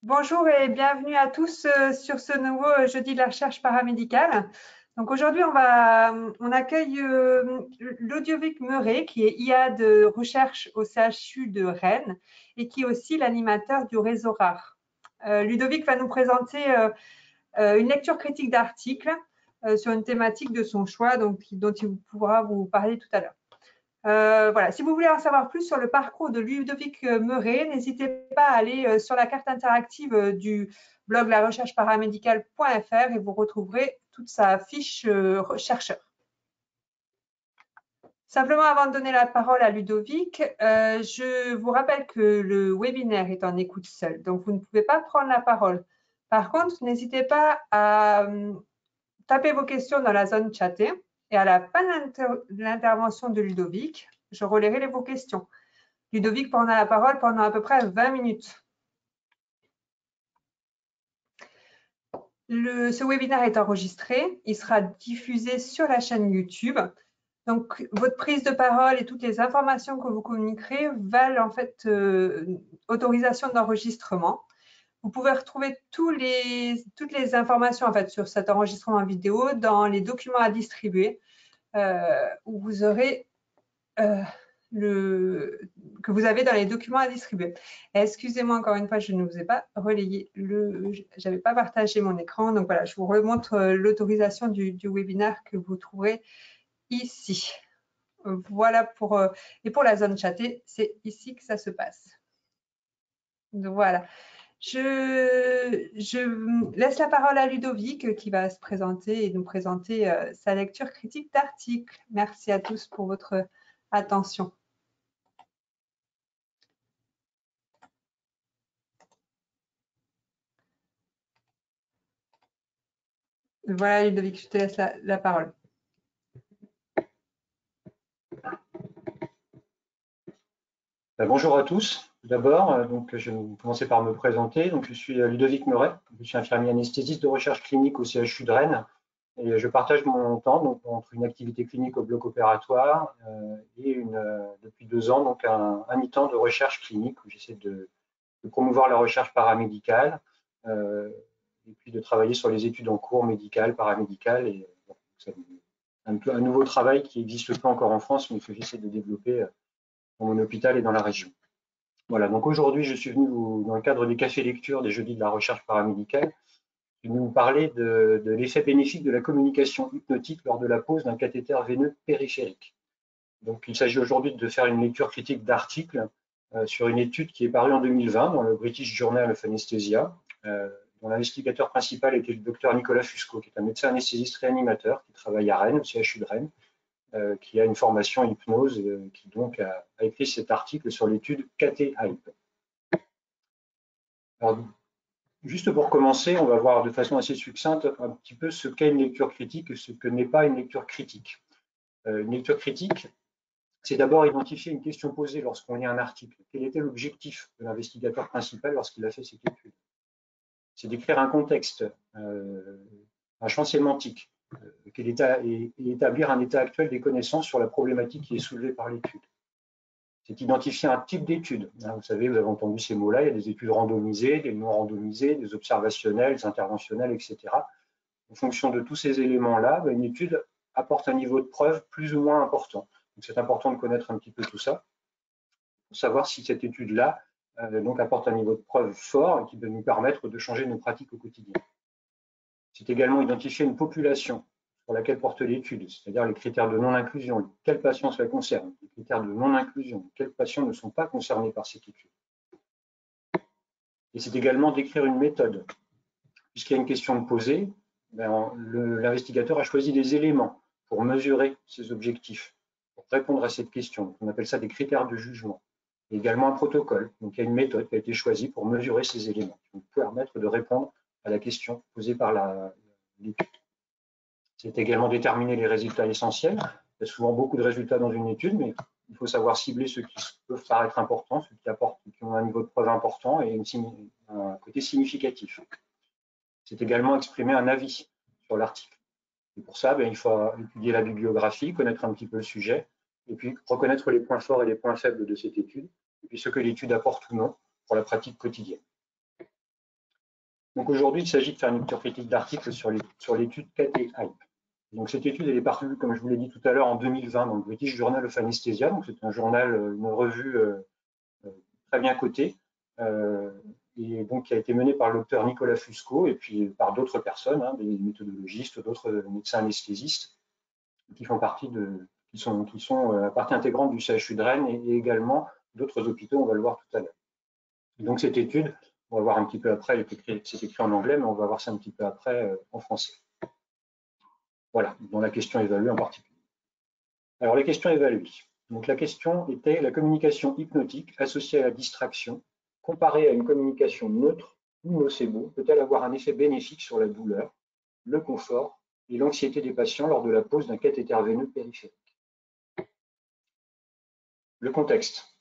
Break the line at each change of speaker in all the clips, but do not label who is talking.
Bonjour et bienvenue à tous sur ce nouveau jeudi de la recherche paramédicale. Donc aujourd'hui, on accueille Ludovic Meuret, qui est IA de recherche au CHU de Rennes et qui est aussi l'animateur du réseau RAR. Ludovic va nous présenter une lecture critique d'articles sur une thématique de son choix, dont il pourra vous parler tout à l'heure. Voilà. Si vous voulez en savoir plus sur le parcours de Ludovic Meuret, n'hésitez pas à aller sur la carte interactive du blog larechercheparamédicale.fr et vous retrouverez toute sa fiche chercheur. Simplement, avant de donner la parole à Ludovic, je vous rappelle que le webinaire est en écoute seule, donc vous ne pouvez pas prendre la parole. Par contre, n'hésitez pas à taper vos questions dans la zone chatée et à la fin de l'intervention de Ludovic, je relayerai vos questions. Ludovic prendra la parole pendant à peu près 20 minutes. Ce webinaire est enregistré. Il sera diffusé sur la chaîne YouTube. Donc, votre prise de parole et toutes les informations que vous communiquerez valent en fait autorisation d'enregistrement. Vous pouvez retrouver toutes les informations en fait sur cet enregistrement vidéo dans les documents à distribuer où vous aurez que vous avez dans les documents à distribuer. Excusez-moi encore une fois, je ne vous ai pas relayé j'avais pas partagé mon écran. Donc voilà, je vous remontre l'autorisation du webinaire que vous trouverez ici. Voilà et pour la zone chatée, c'est ici que ça se passe. Donc voilà. Je laisse la parole à Ludovic qui va se présenter et nous présenter sa lecture critique d'articles. Merci à tous pour votre attention. Voilà, Ludovic, je te laisse la parole.
Bonjour à tous. D'abord, je vais commencer par me présenter. Je suis Ludovic Meuret. Je suis infirmier anesthésiste de recherche clinique au CHU de Rennes. Et je partage mon temps entre une activité clinique au bloc opératoire et depuis 2 ans un mi-temps de recherche clinique où j'essaie de promouvoir la recherche paramédicale et puis de travailler sur les études en cours médicales, paramédicales. Et c'est un nouveau travail qui n'existe pas encore en France, mais que j'essaie de développer dans mon hôpital et dans la région. Voilà, donc aujourd'hui, je suis venu dans le cadre des cafés lecture des jeudis de la recherche paramédicale, je vais vous parler de l'effet bénéfique de la communication hypnotique lors de la pose d'un cathéter veineux périphérique. Donc, il s'agit aujourd'hui de faire une lecture critique d'articles sur une étude qui est parue en 2020 dans le British Journal of Anesthesia, dont l'investigateur principal était le docteur Nicolas Fusco, qui est un médecin anesthésiste réanimateur qui travaille à Rennes, au CHU de Rennes, qui a une formation hypnose, qui donc a écrit cet article sur l'étude KT-HYPE. Alors, juste pour commencer, on va voir de façon assez succincte un petit peu ce qu'est une lecture critique et ce que n'est pas une lecture critique. Une lecture critique, c'est d'abord identifier une question posée lorsqu'on lit un article. Quel était l'objectif de l'investigateur principal lorsqu'il a fait cette étude? C'est d'écrire un contexte, un champ sémantique, et établir un état actuel des connaissances sur la problématique qui est soulevée par l'étude. C'est identifier un type d'étude. Vous savez, vous avez entendu ces mots-là, il y a des études randomisées, des non randomisées, des observationnelles, des interventionnelles, etc. En fonction de tous ces éléments-là, une étude apporte un niveau de preuve plus ou moins important. Donc c'est important de connaître un petit peu tout ça pour savoir si cette étude-là apporte un niveau de preuve fort et qui peut nous permettre de changer nos pratiques au quotidien. C'est également identifier une population sur laquelle porte l'étude, c'est-à-dire les critères de non-inclusion, quels patients cela concerne, les critères de non-inclusion, quels patients ne sont pas concernés par cette étude. Et c'est également d'écrire une méthode. Puisqu'il y a une question de poser, l'investigateur a choisi des éléments pour mesurer ses objectifs, pour répondre à cette question. On appelle ça des critères de jugement. Et également un protocole. Donc il y a une méthode qui a été choisie pour mesurer ces éléments, qui vont permettre de répondre à la question posée par l'étude. C'est également déterminer les résultats essentiels. Il y a souvent beaucoup de résultats dans une étude, mais il faut savoir cibler ceux qui peuvent paraître importants, ceux qui ont un niveau de preuve important et un côté significatif. C'est également exprimer un avis sur l'article. Et pour ça, il faut étudier la bibliographie, connaître un petit peu le sujet, et puis reconnaître les points forts et les points faibles de cette étude, et puis ce que l'étude apporte ou non pour la pratique quotidienne. Donc aujourd'hui, il s'agit de faire une lecture critique d'articles sur l'étude CAT-HYPE. Donc cette étude, elle est parue, comme je vous l'ai dit tout à l'heure, en 2020 dans le British Journal of Anesthesia. Donc c'est un journal, une revue très bien cotée, et donc qui a été menée par le docteur Nicolas Fusco et puis par d'autres personnes, hein, des méthodologistes, d'autres médecins anesthésistes qui font partie qui sont partie intégrante du CHU de Rennes et également d'autres hôpitaux, on va le voir tout à l'heure. Donc cette étude, on va voir un petit peu après, c'est écrit en anglais, mais on va voir ça un petit peu après en français. Voilà, dans la question évaluée en particulier. Alors les questions évaluées. Donc la question était la communication hypnotique associée à la distraction, comparée à une communication neutre ou nocebo, peut-elle avoir un effet bénéfique sur la douleur, le confort et l'anxiété des patients lors de la pose d'un cathéter veineux périphérique? Le contexte.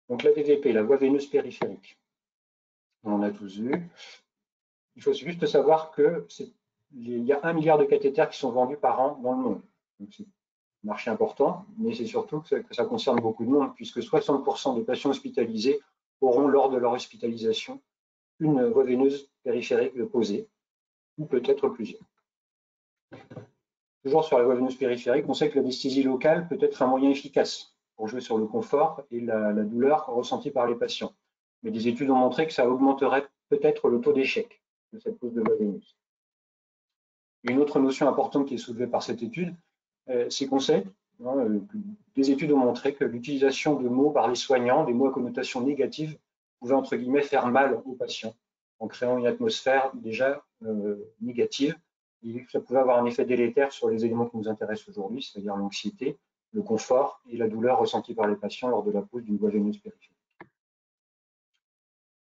Donc la VVP, la voie veineuse périphérique. On en a tous vu. Il faut juste savoir qu'il y a 1 milliard de cathéters qui sont vendus par an dans le monde. C'est un marché important, mais c'est surtout que ça concerne beaucoup de monde, puisque 60% des patients hospitalisés auront, lors de leur hospitalisation, une voie veineuse périphérique posée, ou peut-être plusieurs. Toujours sur la voie veineuse périphérique, on sait que l'anesthésie locale peut être un moyen efficace pour jouer sur le confort et la douleur ressentie par les patients. Mais des études ont montré que ça augmenterait peut-être le taux d'échec de cette pose de voie veineuse. Une autre notion importante qui est soulevée par cette étude, c'est qu'on sait, des études ont montré que l'utilisation de mots par les soignants, des mots à connotation négative, pouvait entre guillemets faire mal aux patients en créant une atmosphère déjà négative. Et ça pouvait avoir un effet délétère sur les éléments qui nous intéressent aujourd'hui, c'est-à-dire l'anxiété, le confort et la douleur ressentie par les patients lors de la pose d'une voie veineuse périphérique.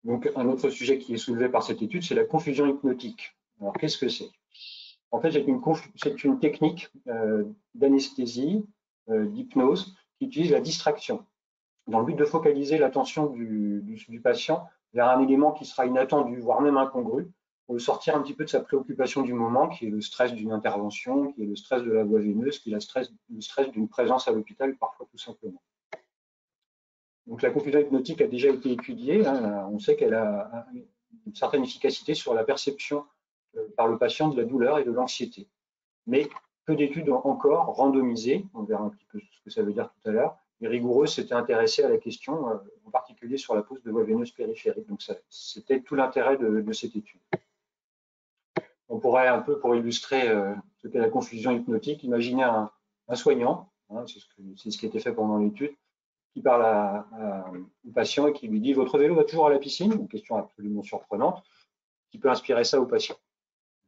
Donc, un autre sujet qui est soulevé par cette étude, c'est la confusion hypnotique. Alors, qu'est-ce que c'est? En fait, c'est une technique d'anesthésie, d'hypnose, qui utilise la distraction, dans le but de focaliser l'attention du patient vers un élément qui sera inattendu, voire même incongru, pour le sortir un petit peu de sa préoccupation du moment, qui est le stress d'une intervention, qui est le stress de la voie veineuse, qui est le stress d'une présence à l'hôpital, parfois tout simplement. Donc la confusion hypnotique a déjà été étudiée, hein, on sait qu'elle a une certaine efficacité sur la perception par le patient de la douleur et de l'anxiété. Mais peu d'études ont encore randomisées, on verra un petit peu ce que ça veut dire tout à l'heure, et rigoureuses s'étaient intéressées à la question, en particulier sur la pose de voie veineuse périphérique. Donc c'était tout l'intérêt de cette étude. On pourrait un peu, pour illustrer ce qu'est la confusion hypnotique, imaginer un soignant, hein, c'est ce qui a été fait pendant l'étude, qui parle au patient et qui lui dit « Votre vélo va toujours à la piscine ?» Une question absolument surprenante, qui peut inspirer ça au patient.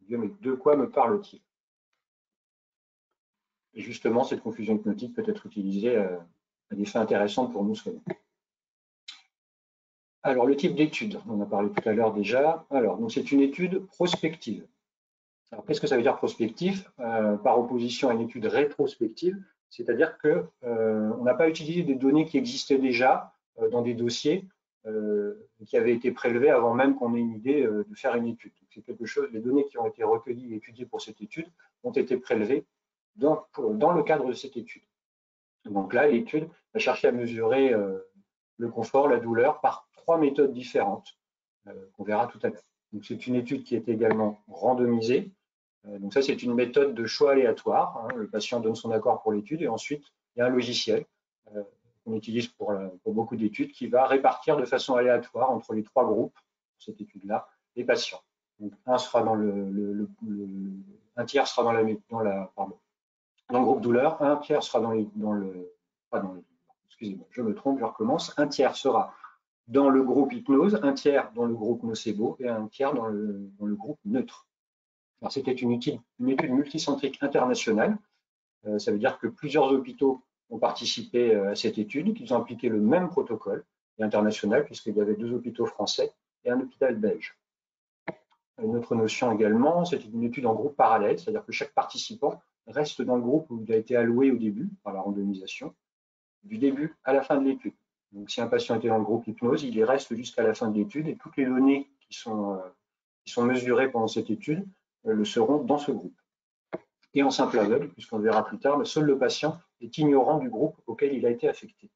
Il dit « Mais de quoi me parle-t-il » Et justement, cette confusion hypnotique peut être utilisée à des fins intéressantes pour nous soignants. Alors, le type d'étude, on en a parlé tout à l'heure déjà. Alors, donc c'est une étude prospective. Alors, qu'est-ce que ça veut dire prospectif par opposition à une étude rétrospective? C'est-à-dire qu'on n'a pas utilisé des données qui existaient déjà dans des dossiers qui avaient été prélevés avant même qu'on ait une idée de faire une étude. C'est quelque chose, les données qui ont été recueillies et étudiées pour cette étude ont été prélevées dans le cadre de cette étude. Donc là, l'étude a cherché à mesurer le confort, la douleur par 3 méthodes différentes qu'on verra tout à l'heure. Donc c'est une étude qui est également randomisée. Donc ça, c'est une méthode de choix aléatoire. Hein. Le patient donne son accord pour l'étude et ensuite, il y a un logiciel qu'on utilise pour beaucoup d'études qui va répartir de façon aléatoire entre les 3 groupes, cette étude-là, les patients. Donc un tiers sera dans le groupe douleur, un tiers sera excusez-moi, je me trompe, je recommence. Un tiers sera dans le groupe hypnose, un tiers dans le groupe nocebo et un tiers dans le groupe neutre. Alors, c'était une étude multicentrique internationale. Ça veut dire que plusieurs hôpitaux ont participé à cette étude, qu'ils ont appliqué le même protocole international, puisqu'il y avait 2 hôpitaux français et un hôpital belge. Une autre notion également, c'est une étude en groupe parallèle, c'est-à-dire que chaque participant reste dans le groupe où il a été alloué au début, par la randomisation, du début à la fin de l'étude. Donc, si un patient était dans le groupe hypnose, il y reste jusqu'à la fin de l'étude et toutes les données qui sont mesurées pendant cette étude le seront dans ce groupe. Et en simple aveugle, puisqu'on le verra plus tard, seul le patient est ignorant du groupe auquel il a été affecté.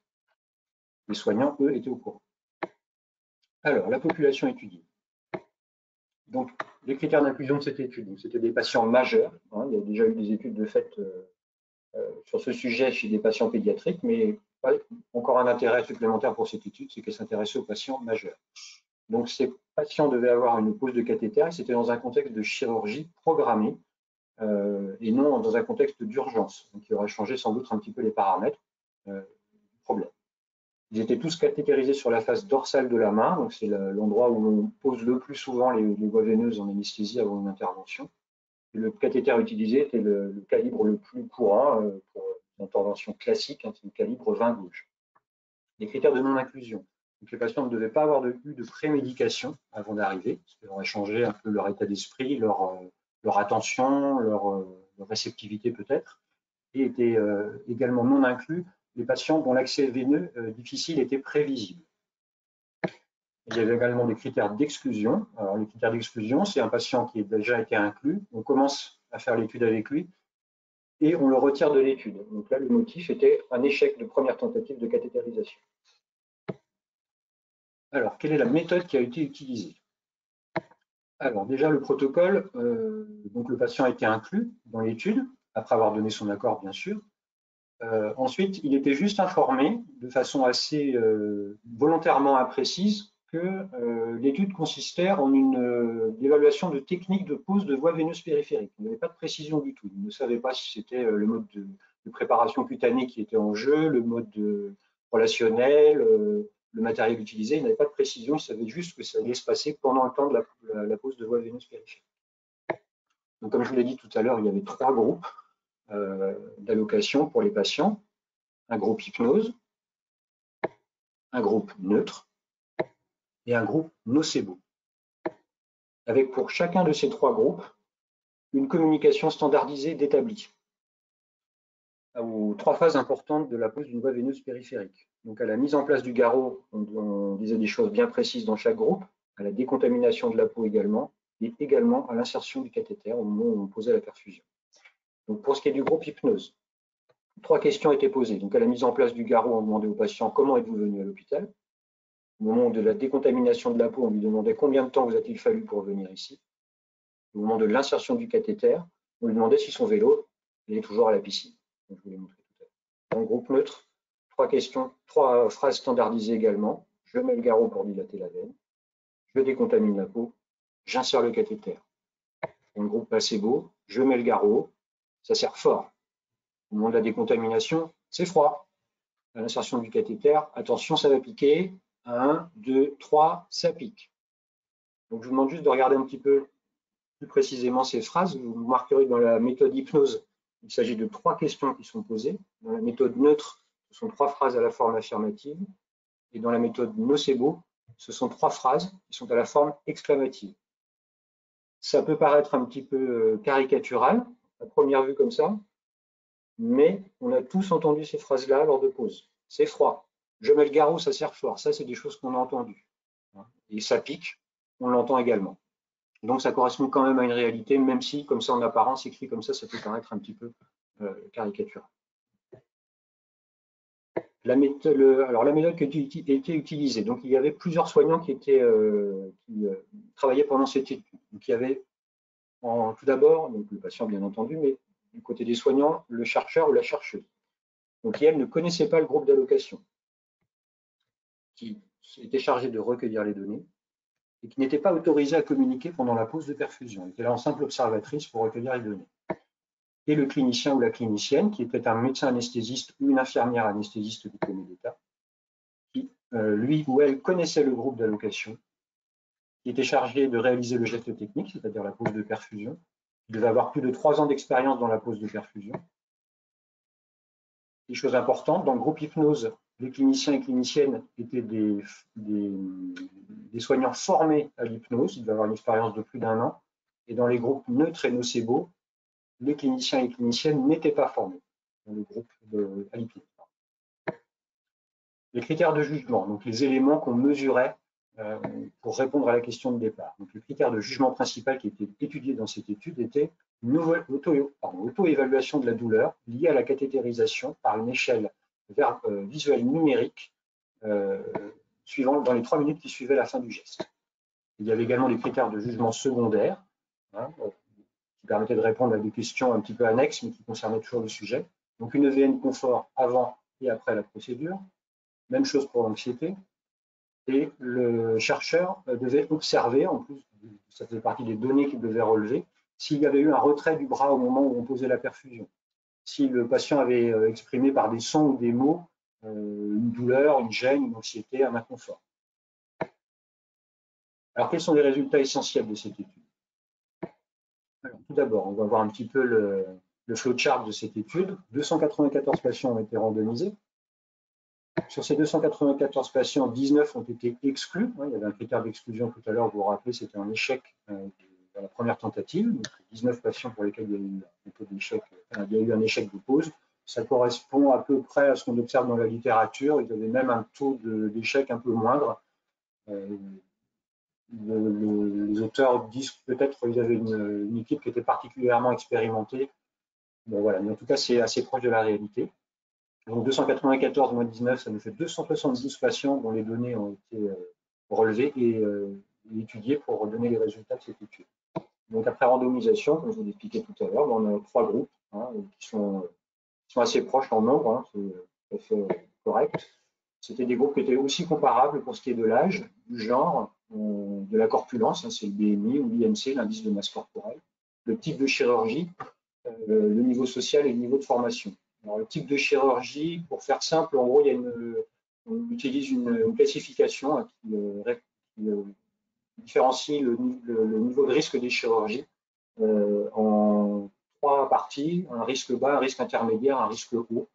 Les soignants, eux, étaient au courant. Alors, la population étudiée. Donc, les critères d'inclusion de cette étude, c'était des patients majeurs. Hein, il y a déjà eu des études de fait sur ce sujet chez des patients pédiatriques, mais encore un intérêt supplémentaire pour cette étude, c'est qu'elle s'intéressait aux patients majeurs. Donc, ces patients devaient avoir une pose de cathéter et c'était dans un contexte de chirurgie programmée et non dans un contexte d'urgence, qui aurait changé sans doute un petit peu les paramètres du problème. Ils étaient tous cathétérisés sur la face dorsale de la main, donc c'est l'endroit où on pose le plus souvent les voies veineuses en anesthésie avant une intervention. Et le cathéter utilisé était le calibre le plus courant pour une intervention classique, c'est le calibre 20 gauge. Les critères de non-inclusion. Donc les patients ne devaient pas avoir eu de prémédication avant d'arriver, ce qui aurait changé un peu leur état d'esprit, leur attention, leur réceptivité peut-être, et étaient également non inclus les patients dont l'accès veineux difficile était prévisible. Il y avait également des critères d'exclusion. Alors, les critères d'exclusion, c'est un patient qui a déjà été inclus, on commence à faire l'étude avec lui et on le retire de l'étude. Donc là, le motif était un échec de première tentative de cathétérisation. Alors, quelle est la méthode qui a été utilisée? Alors, déjà, le protocole, donc le patient a été inclus dans l'étude, après avoir donné son accord, bien sûr. Ensuite, il était juste informé de façon assez volontairement imprécise que l'étude consistait en une évaluation de technique de pose de voie veineuse périphérique. Il n'y avait pas de précision du tout. Il ne savait pas si c'était le mode de préparation cutanée qui était en jeu, le mode relationnel, le matériel utilisé. Il n'avait pas de précision, il savait juste que ça allait se passer pendant le temps de la pose de voie veineuse périphérique. Donc, comme je vous l'ai dit tout à l'heure, il y avait 3 groupes d'allocation pour les patients. Un groupe hypnose, un groupe neutre et un groupe nocebo. Avec pour chacun de ces 3 groupes une communication standardisée d'établi aux 3 phases importantes de la pose d'une voie veineuse périphérique. Donc à la mise en place du garrot, on disait des choses bien précises dans chaque groupe, à la décontamination de la peau également, et également à l'insertion du cathéter au moment où on posait la perfusion. Donc pour ce qui est du groupe hypnose, 3 questions étaient posées. Donc à la mise en place du garrot, on demandait au patient comment êtes-vous venu à l'hôpital. Au moment de la décontamination de la peau, on lui demandait combien de temps vous a-t-il fallu pour venir ici. Au moment de l'insertion du cathéter, on lui demandait si son vélo est toujours à la piscine. Donc, je vous l'ai montré tout à l'heure. Dans le groupe neutre, 3 questions, 3 phrases standardisées également. Je mets le garrot pour dilater la veine. Je décontamine la peau. J'insère le cathéter. Dans le groupe placebo, je mets le garrot. Ça sert fort. Au moment de la décontamination, c'est froid. À l'insertion du cathéter, attention, ça va piquer. 1, 2, 3, ça pique. Donc, je vous demande juste de regarder un petit peu plus précisément ces phrases. Vous marquerez dans la méthode hypnose, il s'agit de 3 questions qui sont posées. Dans la méthode neutre, ce sont 3 phrases à la forme affirmative. Et dans la méthode nocebo, ce sont 3 phrases qui sont à la forme exclamative. Ça peut paraître un petit peu caricatural, à première vue comme ça, mais on a tous entendu ces phrases-là lors de pause. C'est froid. Je mets le garrot, ça sert fort. Ça, c'est des choses qu'on a entendues. Et ça pique, on l'entend également. Donc, ça correspond quand même à une réalité, même si, comme ça, en apparence, écrit comme ça peut paraître un petit peu caricatural. La méthode qui a été utilisée, donc il y avait plusieurs soignants qui travaillaient pendant cette étude. Donc, il y avait tout d'abord, le patient bien entendu, mais du côté des soignants, le chercheur ou la chercheuse. Donc, qui, elle, ne connaissait pas le groupe d'allocation, qui était chargé de recueillir les données et qui n'était pas autorisée à communiquer pendant la pause de perfusion. Elle était là en simple observatrice pour recueillir les données. Et le clinicien ou la clinicienne, qui était un médecin anesthésiste ou une infirmière anesthésiste diplômée d'État, qui, lui ou elle, connaissait le groupe d'allocation, qui était chargé de réaliser le geste technique, c'est-à-dire la pause de perfusion. Il devait avoir plus de 3 ans d'expérience dans la pause de perfusion. Des choses importantes, dans le groupe hypnose, les cliniciens et cliniciennes étaient des soignants formés à l'hypnose, ils devaient avoir une expérience de plus d'1 an. Et dans les groupes neutres et nocebo, les cliniciens et cliniciennes n'étaient pas formés dans le groupe à l'hypnose. Les critères de jugement, donc les éléments qu'on mesurait pour répondre à la question de départ. Donc, le critère de jugement principal qui était étudié dans cette étude était une auto-évaluation de la douleur liée à la cathétérisation par une échelle visuelle numérique dans les 3 minutes qui suivaient la fin du geste. Il y avait également des critères de jugement secondaire, hein, qui permettaient de répondre à des questions un petit peu annexes, mais qui concernaient toujours le sujet. Donc une EVN confort avant et après la procédure. Même chose pour l'anxiété. Et le chercheur devait observer, en plus, ça faisait partie des données qu'il devait relever, s'il y avait eu un retrait du bras au moment où on posait la perfusion. Si le patient avait exprimé par des sons ou des mots une douleur, une gêne, une anxiété, un inconfort. Alors, quels sont les résultats essentiels de cette étude? Alors, tout d'abord, on va voir un petit peu le flowchart de cette étude. 294 patients ont été randomisés. Sur ces 294 patients, 19 ont été exclus. Il y avait un critère d'exclusion tout à l'heure, vous vous rappelez, c'était un échec dans la première tentative. Donc, 19 patients pour lesquels il y a eu un peu d'échec, il y a eu un échec de pause. Ça correspond à peu près à ce qu'on observe dans la littérature. Ils avaient même un taux d'échec un peu moindre. Les auteurs disent que peut-être qu'ils avaient une équipe qui était particulièrement expérimentée. Bon, voilà, mais en tout cas, c'est assez proche de la réalité. Donc 294 moins 19, ça nous fait 272 patients dont les données ont été relevées et étudiées pour donner les résultats de cette étude. Donc après randomisation, comme je vous l'expliquais tout à l'heure, on a 3 groupes qui sont assez proches en nombre, c'est tout à fait correct. C'était des groupes qui étaient aussi comparables pour ce qui est de l'âge, du genre, de la corpulence, c'est le BMI ou l'IMC, l'indice de masse corporelle, le type de chirurgie, le niveau social et le niveau de formation. Alors, le type de chirurgie, pour faire simple, en gros, on utilise une classification qui différencie le niveau de risque des chirurgies en 3 parties, un risque bas, un risque intermédiaire, un risque haut.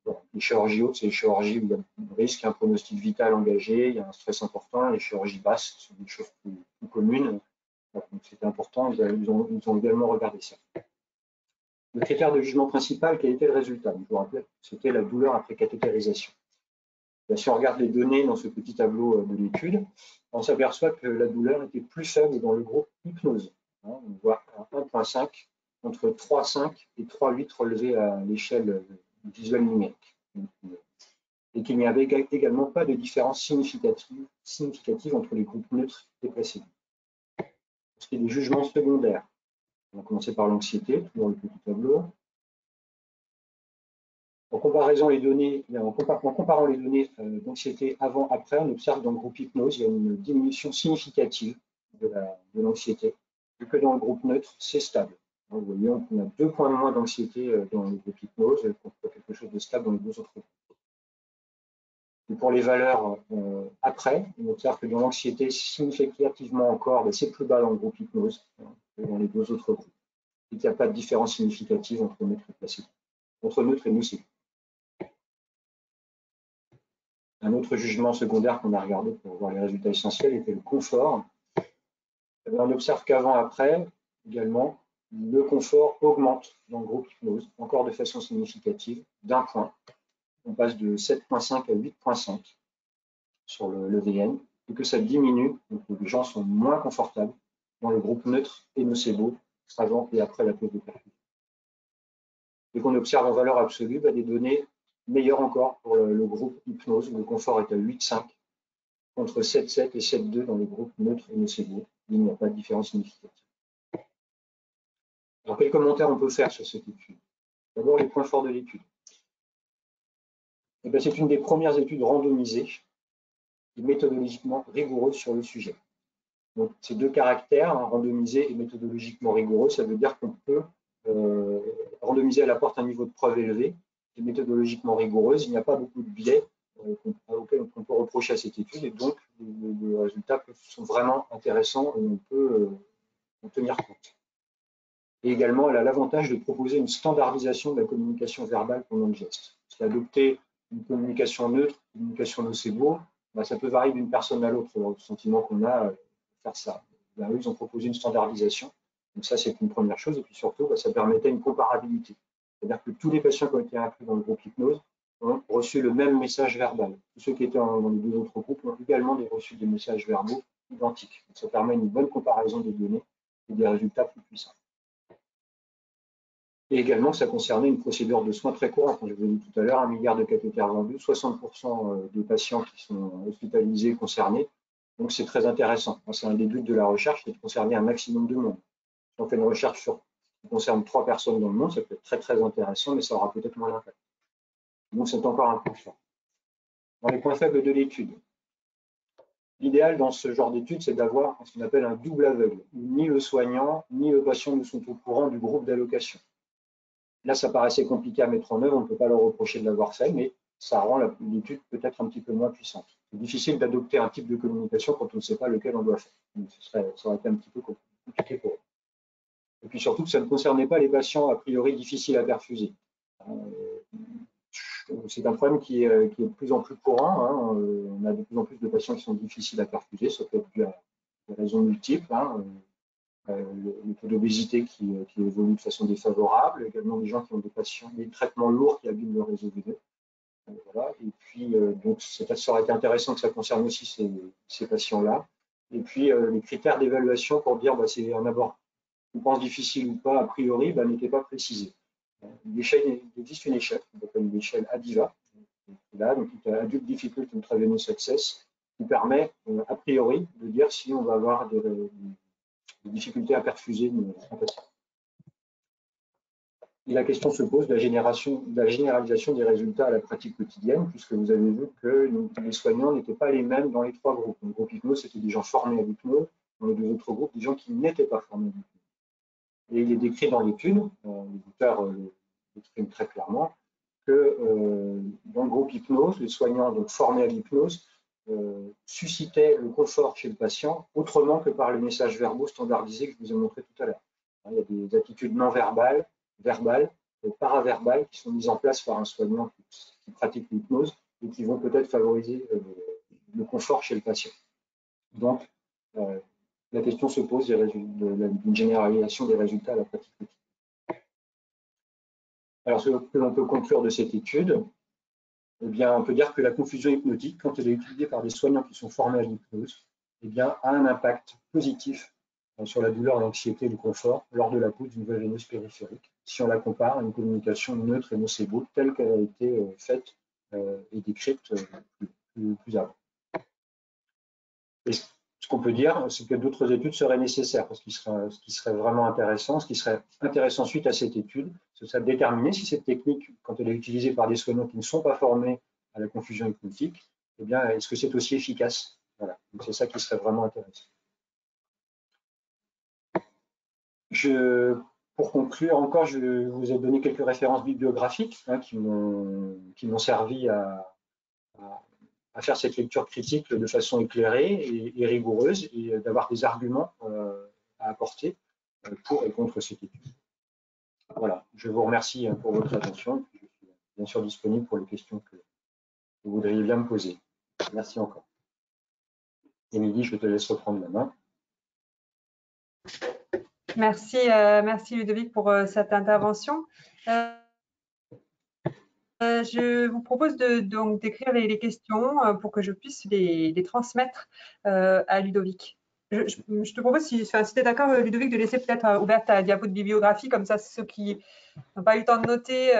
Bon, les chirurgies hautes, c'est les chirurgies où il y a un risque, un pronostic vital engagé, il y a un stress important. Les chirurgies basses, ce sont des choses plus communes. Donc, c'était important, ils ont également regardé ça. Le critère de jugement principal, quel était le résultat? Je vous rappelle, c'était la douleur après cathétérisation. Bien, si on regarde les données dans ce petit tableau de l'étude, on s'aperçoit que la douleur était plus faible dans le groupe hypnose. On voit 1,5 entre 3,5 et 3,8 relevés à l'échelle visuelle numérique. Et qu'il n'y avait également pas de différence significative entre les groupes neutres et placebos. Pour ce qui est des jugements secondaires, on va commencer par l'anxiété, toujours le petit tableau. En comparant les données d'anxiété avant-après, on observe que dans le groupe hypnose, il y a une diminution significative de l'anxiété, vu que dans le groupe neutre, c'est stable. Vous voyez, on a 2 points de moins d'anxiété dans le groupe hypnose, contre quelque chose de stable dans les 2 autres groupes. Et pour les valeurs après, on observe que dans l'anxiété, significativement encore, c'est plus bas dans le groupe hypnose que dans les 2 autres groupes. Et qu'il n'y a pas de différence significative entre neutre et placebo, entre neutre et nocebo. Un autre jugement secondaire qu'on a regardé pour voir les résultats essentiels était le confort. On observe qu'avant-après, également, le confort augmente dans le groupe hypnose, encore de façon significative, d'1 point. On passe de 7,5 à 8,5 sur le VN, et que ça diminue, donc les gens sont moins confortables dans le groupe neutre et nocebo avant et après la pause de perfusion. Et qu'on observe en valeur absolue des données meilleures encore pour le groupe hypnose, où le confort est à 8,5 contre 7,7 et 7,2 dans les groupes neutres et nocebo. Il n'y a pas de différence significative. Alors, quels commentaires on peut faire sur cette étude? D'abord, les points forts de l'étude. C'est une des premières études randomisées et méthodologiquement rigoureuses sur le sujet. Donc, ces 2 caractères, randomisé et méthodologiquement rigoureux, ça veut dire qu'on peut randomiser, elle apporte un niveau de preuve élevé, et méthodologiquement rigoureuse, il n'y a pas beaucoup de biais auxquels on peut reprocher à cette étude, et donc les résultats sont vraiment intéressants et on peut en tenir compte. Et également, elle a l'avantage de proposer une standardisation de la communication verbale pendant le geste. Parce qu'adopter une communication neutre, une communication nocebo, ça peut varier d'une personne à l'autre, le sentiment qu'on a faire ça. Là, eux, ils ont proposé une standardisation. Donc ça, c'est une première chose. Et puis surtout, ça permettait une comparabilité. C'est-à-dire que tous les patients qui ont été inclus dans le groupe hypnose ont reçu le même message verbal. Tous ceux qui étaient dans les 2 autres groupes ont également reçu des messages verbaux identiques. Donc ça permet une bonne comparaison des données et des résultats plus puissants. Et également, ça concernait une procédure de soins très courante. Comme je vous l'ai dit tout à l'heure, 1 milliard de cathéters vendus, 60% des patients qui sont hospitalisés concernés. Donc, c'est très intéressant. C'est un des buts de la recherche, c'est de concerner un maximum de monde. Si on fait une recherche qui concerne 3 personnes dans le monde, ça peut être très, très intéressant, mais ça aura peut-être moins d'impact. Donc, c'est encore un point fort. Dans les points faibles de l'étude, l'idéal dans ce genre d'étude, c'est d'avoir ce qu'on appelle un double aveugle, où ni le soignant, ni le patient ne sont au courant du groupe d'allocation. Là, ça paraissait compliqué à mettre en œuvre, on ne peut pas leur reprocher de l'avoir fait, mais ça rend l'étude peut-être un petit peu moins puissante. C'est difficile d'adopter un type de communication quand on ne sait pas lequel on doit faire. Donc, ça aurait été un petit peu compliqué pour eux. Et puis surtout que ça ne concernait pas les patients a priori difficiles à perfuser. C'est un problème qui est de plus en plus courant. Hein. On a de plus en plus de patients qui sont difficiles à perfuser, ça peut être dû à des raisons multiples. Hein. Le taux d'obésité qui évolue de façon défavorable, également des gens qui ont des traitements lourds qui abîment le réseau veineux. Voilà. Et puis, donc, ça aurait été intéressant que ça concerne aussi ces patients-là. Et puis, les critères d'évaluation pour dire c'est un abord, on pense difficile ou pas, a priori, n'étaient pas précisés. Il existe une échelle, on appelle l'échelle ADIVA, là, donc Adult Difficult Intravenous Access, qui permet, a priori, de dire si on va avoir des difficultés à perfuser un patient. Et la question se pose de la généralisation des résultats à la pratique quotidienne, puisque vous avez vu que les soignants n'étaient pas les mêmes dans les 3 groupes. Dans le groupe hypnose, c'était des gens formés à l'hypnose, dans les 2 autres groupes, des gens qui n'étaient pas formés à l'hypnose. Et il est décrit dans l'étude, l'éditeur l'exprime très clairement, que dans le groupe hypnose, les soignants donc formés à l'hypnose suscitaient le confort chez le patient autrement que par les messages verbaux standardisés que je vous ai montrés tout à l'heure. Il y a des attitudes non verbales, et paraverbales qui sont mises en place par un soignant qui pratique l'hypnose et qui vont peut-être favoriser le confort chez le patient. Donc, la question se pose d'une généralisation des résultats à la pratique quotidienne. Alors, ce que l'on peut conclure de cette étude, eh bien, on peut dire que la confusion hypnotique, quand elle est utilisée par des soignants qui sont formés à l'hypnose, eh bien, a un impact positif sur la douleur, l'anxiété et le confort lors de la pose d'une voie veineuse périphérique, si on la compare à une communication neutre et nocebo telle qu'elle a été faite et décrite plus avant. Et ce qu'on peut dire, c'est que d'autres études seraient nécessaires, parce ce qui serait vraiment intéressant, ce qui serait intéressant suite à cette étude, ce serait de déterminer si cette technique, quand elle est utilisée par des soignants qui ne sont pas formés à la confusion hypnotique, eh bien, est-ce que c'est aussi efficace? Voilà, c'est ça qui serait vraiment intéressant. Pour conclure encore, je vous ai donné quelques références bibliographiques qui m'ont servi à faire cette lecture critique de façon éclairée et rigoureuse et d'avoir des arguments à apporter pour et contre cette étude. Voilà, je vous remercie pour votre attention. Je suis bien sûr disponible pour les questions que vous voudriez bien me poser. Merci encore. Émilie, je te laisse reprendre la main.
Merci, merci Ludovic pour cette intervention. Je vous propose donc d'écrire les questions pour que je puisse les transmettre à Ludovic. Je te propose, si tu es d'accord, Ludovic, de laisser peut-être ouverte ta diapo de bibliographie, comme ça ceux qui n'ont pas eu le temps de noter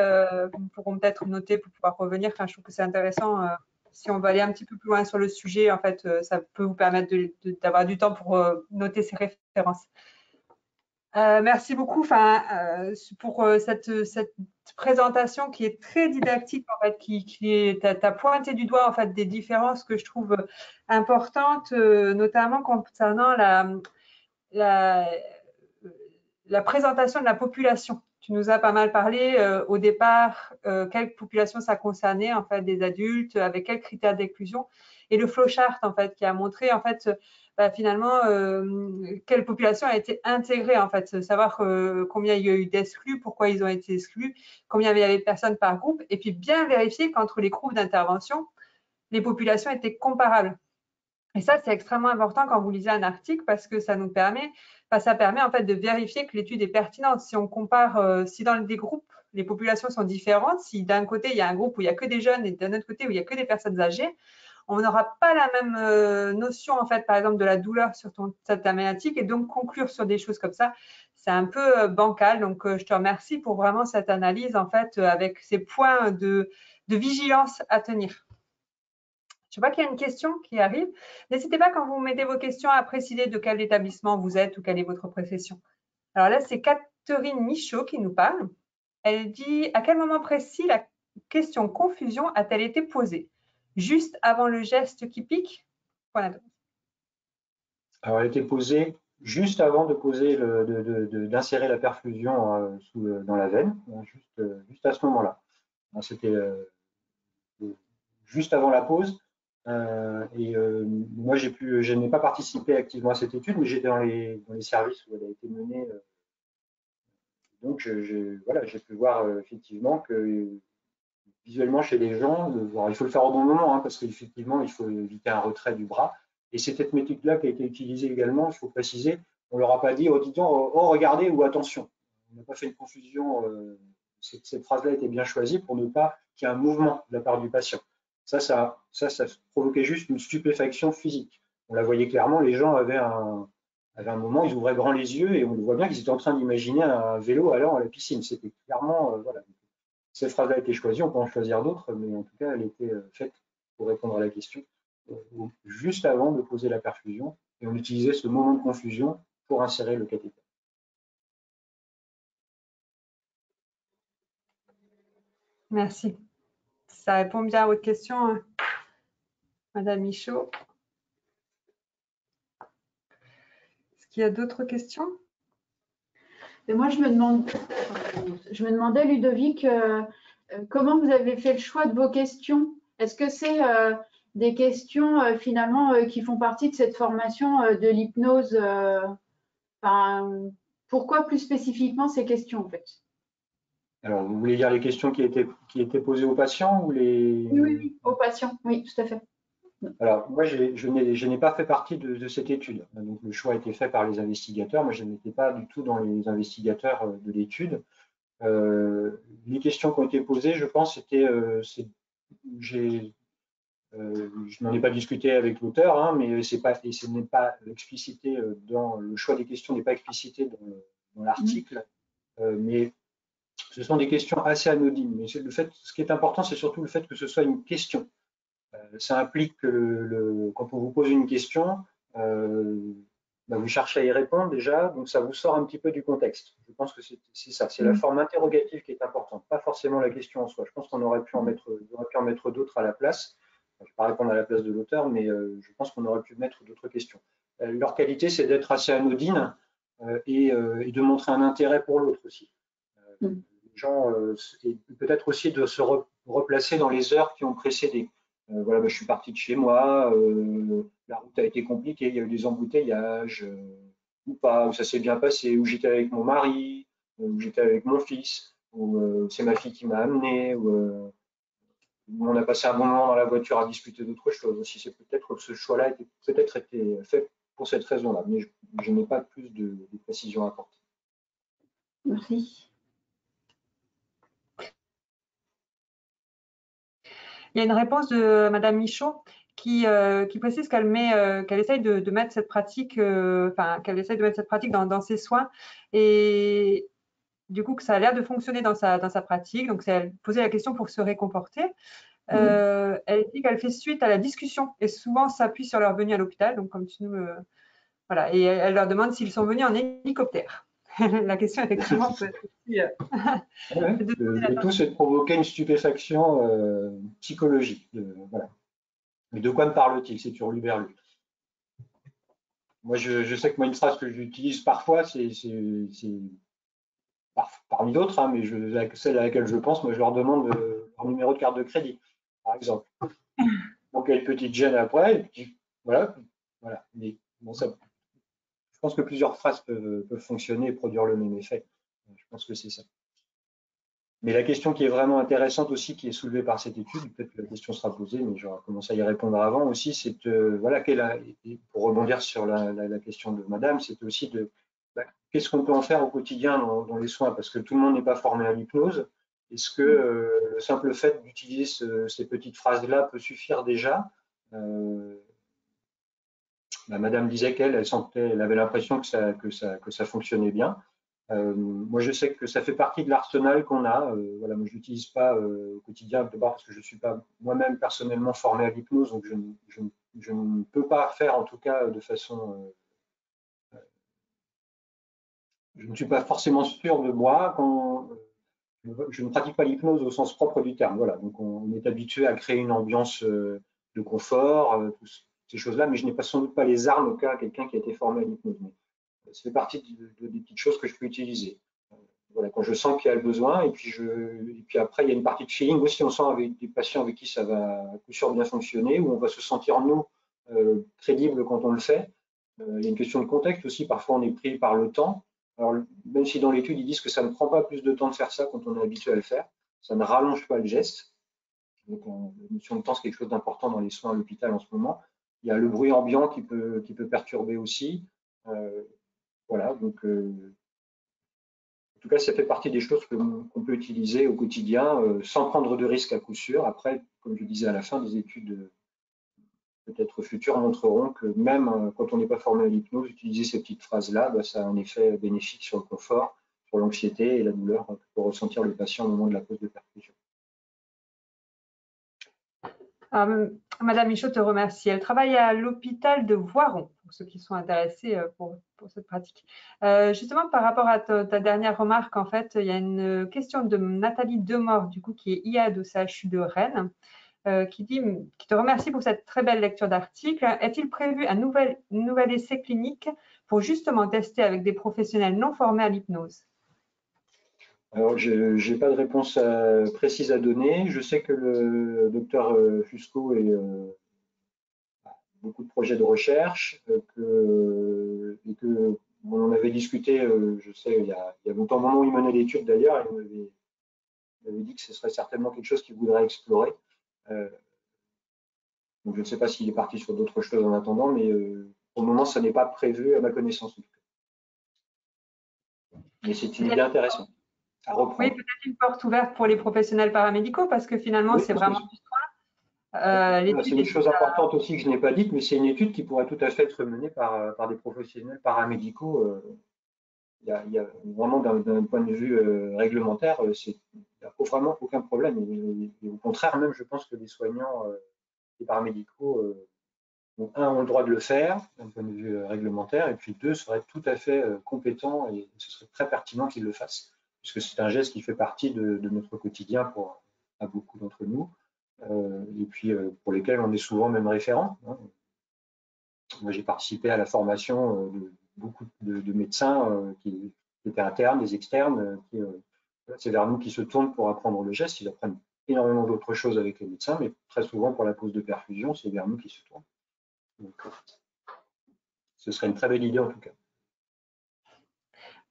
pourront peut-être noter pour pouvoir revenir. Enfin, je trouve que c'est intéressant. Si on veut aller un petit peu plus loin sur le sujet, en fait, ça peut vous permettre d'avoir du temps pour noter ces références. Merci beaucoup pour cette présentation qui est très didactique, en fait, qui t'as pointé du doigt en fait des différences que je trouve importantes, notamment concernant la présentation de la population. Tu nous as pas mal parlé au départ, quelle population ça concernait, en fait, des adultes, avec quels critères d'inclusion, et le flowchart, en fait, qui a montré, en fait, finalement, quelle population a été intégrée, en fait, savoir combien il y a eu d'exclus, pourquoi ils ont été exclus, combien il y avait de personnes par groupe, et puis bien vérifier qu'entre les groupes d'intervention, les populations étaient comparables. Et ça, c'est extrêmement important quand vous lisez un article parce que ça nous permet, ça permet en fait de vérifier que l'étude est pertinente. Si on compare, si dans des groupes, les populations sont différentes, si d'un côté, il y a un groupe où il n'y a que des jeunes et d'un autre côté où il n'y a que des personnes âgées, on n'aura pas la même notion, en fait, par exemple, de la douleur sur cette thématique, et donc conclure sur des choses comme ça, c'est un peu bancal. Donc, je te remercie pour vraiment cette analyse, en fait, avec ces points de vigilance à tenir. Je vois qu'il y a une question qui arrive. N'hésitez pas quand vous mettez vos questions à préciser de quel établissement vous êtes ou quelle est votre profession. Alors là, c'est Catherine Michaud qui nous parle. Elle dit: à quel moment précis la question confusion a-t-elle été posée? Juste avant le geste qui pique? Voilà.
Alors, elle a été posée juste avant de poser d'insérer la perfusion dans la veine, hein, juste à ce moment-là. C'était juste avant la pause. Moi, je n'ai pas participé activement à cette étude, mais j'étais dans les services où elle a été menée. Donc, voilà, j'ai pu voir effectivement que visuellement chez les gens, il faut le faire au bon moment, hein, parce qu'effectivement, il faut éviter un retrait du bras. Et c'est cette méthode-là qui a été utilisée également, il faut préciser. On ne leur a pas dit, oh, dis donc, oh, regardez ou attention. On n'a pas fait une confusion. Cette phrase-là était bien choisie pour ne pas qu'il y ait un mouvement de la part du patient. Ça provoquait juste une stupéfaction physique. On la voyait clairement, les gens avaient un moment, ils ouvraient grand les yeux et on voit bien qu'ils étaient en train d'imaginer un vélo allant à la piscine. C'était clairement, voilà. Cette phrase a été choisie, on peut en choisir d'autres, mais en tout cas, elle était faite pour répondre à la question juste avant de poser la perfusion. Et on utilisait ce moment de confusion pour insérer le cathéter.
Merci. Ça répond bien à votre question, hein, Madame Michaud. Est-ce qu'il y a d'autres questions?
Et moi, je me demandais, Ludovic, comment vous avez fait le choix de vos questions? Est-ce que c'est des questions finalement qui font partie de cette formation de l'hypnose? Pourquoi plus spécifiquement ces questions en fait?
Alors, vous voulez dire les questions qui étaient posées aux patients ou les…
Oui, aux patients, oui, tout à fait.
Alors, moi, je n'ai pas fait partie de cette étude. Donc, le choix a été fait par les investigateurs. Moi, je n'étais pas du tout dans les investigateurs de l'étude. Les questions qui ont été posées, je pense, je n'en ai pas discuté avec l'auteur, hein, mais ce n'est pas explicité dans le choix des questions n'est pas explicité dans l'article, mais ce sont des questions assez anodines. Mais ce qui est important, c'est surtout le fait que ce soit une question. Ça implique que quand on vous pose une question, vous cherchez à y répondre déjà, donc ça vous sort un petit peu du contexte. Je pense que c'est ça, c'est la forme interrogative qui est importante, pas forcément la question en soi. Je pense qu'on aurait pu en mettre d'autres à la place. Je ne vais pas répondre à la place de l'auteur, mais je pense qu'on aurait pu mettre d'autres questions. Leur qualité, c'est d'être assez anodine et de montrer un intérêt pour l'autre aussi. Les gens, et peut-être aussi de se replacer dans les heures qui ont précédé. Voilà, je suis parti de chez moi, la route a été compliquée, il y a eu des embouteillages, ou pas, ou ça s'est bien passé, ou j'étais avec mon mari, ou j'étais avec mon fils, ou c'est ma fille qui m'a amené, ou on a passé un bon moment dans la voiture à discuter d'autres choses aussi. C'est peut-être que ce choix-là peut-être été fait pour cette raison-là, mais je n'ai pas plus de précisions à apporter.
Merci.
Il y a une réponse de Madame Michaud qui précise qu'elle essaye de mettre cette pratique, qu'elle essaye de mettre cette pratique dans ses soins et du coup que ça a l'air de fonctionner dans sa pratique. Donc, elle posait la question pour se réconforter. Elle dit qu'elle fait suite à la discussion et souvent s'appuie sur leur venue à l'hôpital. Donc, comme tu nous, voilà, et elle leur demande s'ils sont venus en hélicoptère. La question effectivement peut être aussi.
Le tout, c'est de provoquer une stupéfaction psychologique. Voilà. Mais de quoi me parle-t-il? C'est sur l'Uberlu. Moi, je sais que moi, une phrase que j'utilise parfois, c'est parmi d'autres, hein, mais celle à laquelle je pense, moi, je leur demande leur numéro de carte de crédit, par exemple. Donc, il y a une petite gêne après, et puis, voilà. Mais bon, je pense que plusieurs phrases peuvent fonctionner et produire le même effet. Je pense que c'est ça. Mais la question qui est vraiment intéressante aussi, qui est soulevée par cette étude, peut-être que la question sera posée, mais j'aurai commencé à y répondre avant aussi, c'est voilà, pour rebondir sur la question de Madame, c'est aussi qu'est-ce qu'on peut en faire au quotidien dans les soins, parce que tout le monde n'est pas formé à l'hypnose. Est-ce que le simple fait d'utiliser ces petites phrases-là peut suffire déjà? Madame disait elle avait l'impression que ça fonctionnait bien. Moi, je sais que ça fait partie de l'arsenal qu'on a. Voilà, moi, je l'utilise pas au quotidien, d'abord parce que je ne suis pas moi-même personnellement formé à l'hypnose, donc je ne peux pas faire, en tout cas, de façon. Je ne suis pas forcément sûr de moi quand je ne pratique pas l'hypnose au sens propre du terme. Voilà, donc on est habitué à créer une ambiance de confort, toutes ces choses-là, mais je n'ai pas sans doute pas les armes qu'a quelqu'un qui a été formé à l'hypnose. Ça fait partie des petites choses que je peux utiliser. Voilà, quand je sens qu'il y a le besoin, et puis après, il y a une partie de feeling aussi. On sent avec des patients avec qui ça va à coup sûr bien fonctionner, où on va se sentir, nous, crédible quand on le fait. Il y a une question de contexte aussi. Parfois, on est pris par le temps. Alors, même si dans l'étude, ils disent que ça ne prend pas plus de temps de faire ça quand on est habitué à le faire, ça ne rallonge pas le geste. Donc, la notion de temps, c'est quelque chose d'important dans les soins à l'hôpital en ce moment. Il y a le bruit ambiant qui peut perturber aussi. Voilà, donc en tout cas, ça fait partie des choses qu'on peut utiliser au quotidien sans prendre de risques à coup sûr. Après, comme je disais à la fin, des études peut-être futures montreront que même quand on n'est pas formé à l'hypnose, utiliser ces petites phrases-là, ça a un effet bénéfique sur le confort, sur l'anxiété et la douleur que peut ressentir le patient au moment de la pose de perfusion.
Madame Michaud te remercie. Elle travaille à l'hôpital de Voiron, pour ceux qui sont intéressés pour cette pratique. Justement, par rapport à ta dernière remarque, en fait, il y a une question de Nathalie Demort, du coup, qui est IAD au CHU de Rennes, qui te remercie pour cette très belle lecture d'article. Est-il prévu un nouvel essai clinique pour justement tester avec des professionnels non formés à l'hypnose?
Alors, je n'ai pas de réponse précise à donner. Je sais que le docteur Fusco a beaucoup de projets de recherche, et que on en avait discuté, je sais, il y a longtemps, au moment où il menait l'étude d'ailleurs, il m'avait dit que ce serait certainement quelque chose qu'il voudrait explorer. Donc, je ne sais pas s'il est parti sur d'autres choses en attendant, mais pour le moment, ça n'est pas prévu à ma connaissance. Mais c'est une idée intéressante à reprendre.
Oui, peut-être une porte ouverte pour les professionnels paramédicaux, parce que finalement,
Oui,
c'est vraiment du soin.
c'est une chose importante aussi que je n'ai pas dite, mais c'est une étude qui pourrait tout à fait être menée par des professionnels paramédicaux. Il y a vraiment, d'un point de vue réglementaire, il n'y a vraiment aucun problème. Et au contraire, même, je pense que les soignants, les paramédicaux, ont le droit de le faire d'un point de vue réglementaire, et puis deux, seraient tout à fait compétents, et ce serait très pertinent qu'ils le fassent, puisque c'est un geste qui fait partie de notre quotidien à beaucoup d'entre nous, et puis pour lesquels on est souvent même référent. Hein. Moi, j'ai participé à la formation de beaucoup de médecins qui étaient internes, des externes, c'est vers nous qui se tournent pour apprendre le geste. Ils apprennent énormément d'autres choses avec les médecins, mais très souvent pour la pose de perfusion, c'est vers nous qui se tournent. Donc, ce serait une très belle idée en tout cas.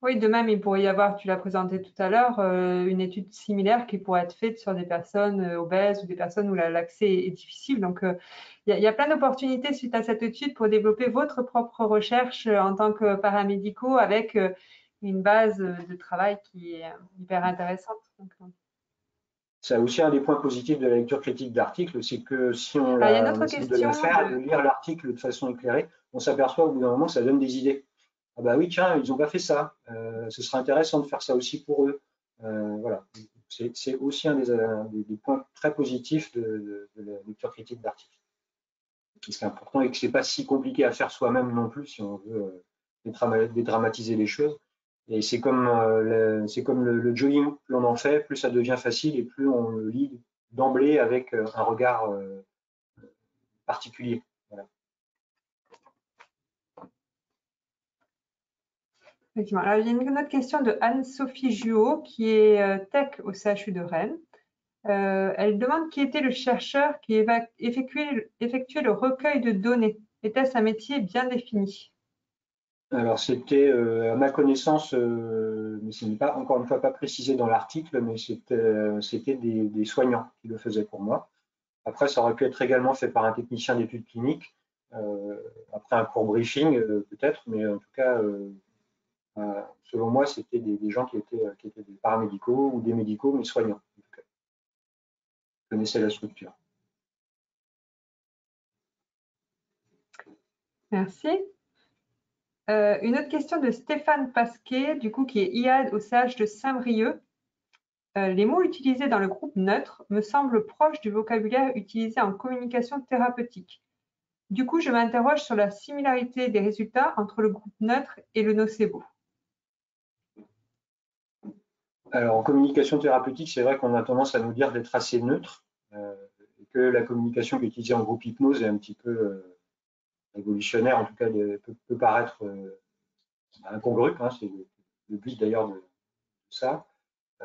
Oui, de même, il pourrait y avoir, tu l'as présenté tout à l'heure, une étude similaire qui pourrait être faite sur des personnes obèses ou des personnes où l'accès est difficile. Donc, il y a plein d'opportunités suite à cette étude pour développer votre propre recherche en tant que paramédicaux avec une base de travail qui est hyper intéressante. Donc,
c'est aussi un des points positifs de la lecture critique d'articles, c'est que si on
il y a une autre
essaie de la
question
faire, de lire l'article de façon éclairée, on s'aperçoit au bout d'un moment que ça donne des idées. Ah bah oui, tiens, ils n'ont pas fait ça. Ce serait intéressant de faire ça aussi pour eux. Voilà. C'est aussi un des points très positifs de la lecture critique d'articles. Ce qui est important et que ce n'est pas si compliqué à faire soi-même non plus si on veut dédramatiser les choses. Et c'est comme le jogging, plus on en fait, plus ça devient facile et plus on le lit d'emblée avec un regard particulier. Voilà.
Effectivement. Alors, il y a une autre question de Anne-Sophie Juot, qui est tech au CHU de Rennes. Elle demande qui était le chercheur qui effectuait le recueil de données. Était-ce un métier bien défini?
Alors, c'était, à ma connaissance, mais ce n'est pas, encore une fois, pas précisé dans l'article, mais c'était des soignants qui le faisaient pour moi. Après, ça aurait pu être également fait par un technicien d'études cliniques, après un court briefing, peut-être, mais en tout cas, selon moi, c'était des gens qui étaient des paramédicaux ou des médicaux, mais soignants, en tout cas. Ils connaissaient la structure.
Merci. Une autre question de Stéphane Pasquet, du coup, qui est IA au CH de Saint-Brieuc. Les mots utilisés dans le groupe neutre me semblent proches du vocabulaire utilisé en communication thérapeutique. Du coup, je m'interroge sur la similarité des résultats entre le groupe neutre et le nocebo.
Alors, en communication thérapeutique, c'est vrai qu'on a tendance à nous dire d'être assez neutre, et que la communication qui est utilisée en groupe hypnose est un petit peu révolutionnaire, en tout cas, peut paraître incongrue, hein, c'est le but d'ailleurs de ça.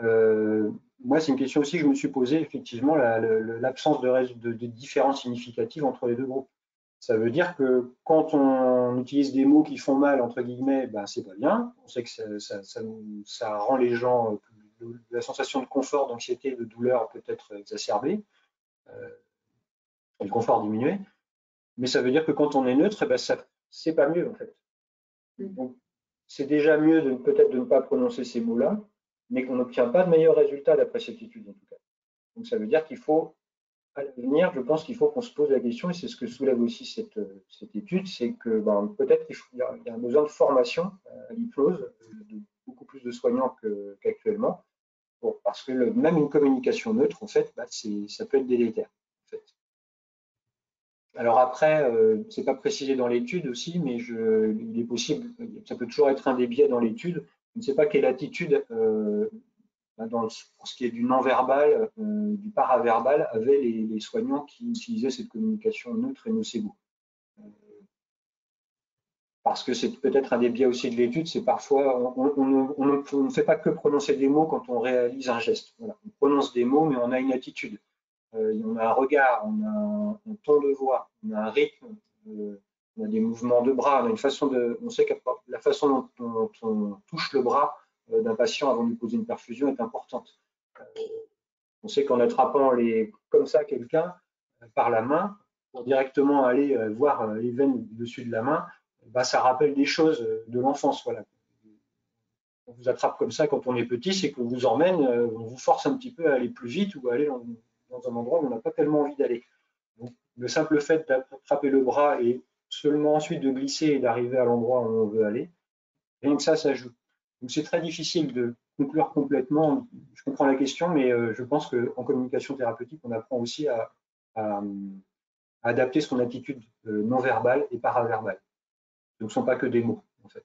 Moi, c'est une question aussi que je me suis posée, effectivement, l'absence de différence significative entre les deux groupes. Ça veut dire que quand on utilise des mots qui font mal, entre guillemets, ben, c'est pas bien. On sait que ça rend les gens, la sensation de confort, d'anxiété, de douleur peut être exacerbée, et le confort diminué. Mais ça veut dire que quand on est neutre, ben, c'est pas mieux, en fait. Donc, c'est déjà mieux peut-être de ne pas prononcer ces mots-là, mais qu'on n'obtient pas de meilleurs résultats d'après cette étude, en tout cas. Donc, ça veut dire qu'il faut, à l'avenir, je pense qu'il faut qu'on se pose la question, et c'est ce que soulève aussi cette étude, c'est que ben, peut-être qu'il y a un besoin de formation à l'hypnose, de beaucoup plus de soignants qu'actuellement, parce que même une communication neutre, en fait, ben, ça peut être délétère. En fait. Alors après, c'est pas précisé dans l'étude aussi, mais il est possible, ça peut toujours être un des biais dans l'étude. Je ne sais pas quelle attitude, pour ce qui est du non-verbal, du paraverbal, avaient les soignants qui utilisaient cette communication neutre et nocebo. Parce que c'est peut-être un des biais aussi de l'étude, c'est parfois, on ne fait pas que prononcer des mots quand on réalise un geste. Voilà. On prononce des mots, mais on a une attitude. On a un regard, on a un ton de voix, on a un rythme, on a des mouvements de bras, on sait que la façon dont on touche le bras d'un patient avant de lui poser une perfusion est importante. On sait qu'en attrapant comme ça quelqu'un par la main, pour directement aller voir les veines dessus de la main, bah, ça rappelle des choses de l'enfance. Voilà. On vous attrape comme ça quand on est petit, c'est qu'on vous emmène, on vous force un petit peu à aller plus vite ou à aller dans un endroit où on n'a pas tellement envie d'aller. Donc, le simple fait d'attraper le bras et seulement ensuite de glisser et d'arriver à l'endroit où on veut aller, rien que ça joue. Donc c'est très difficile de conclure complètement. Je comprends la question, mais je pense qu'en communication thérapeutique, on apprend aussi à adapter son attitude non verbale et paraverbale. Ce ne sont pas que des mots, en fait,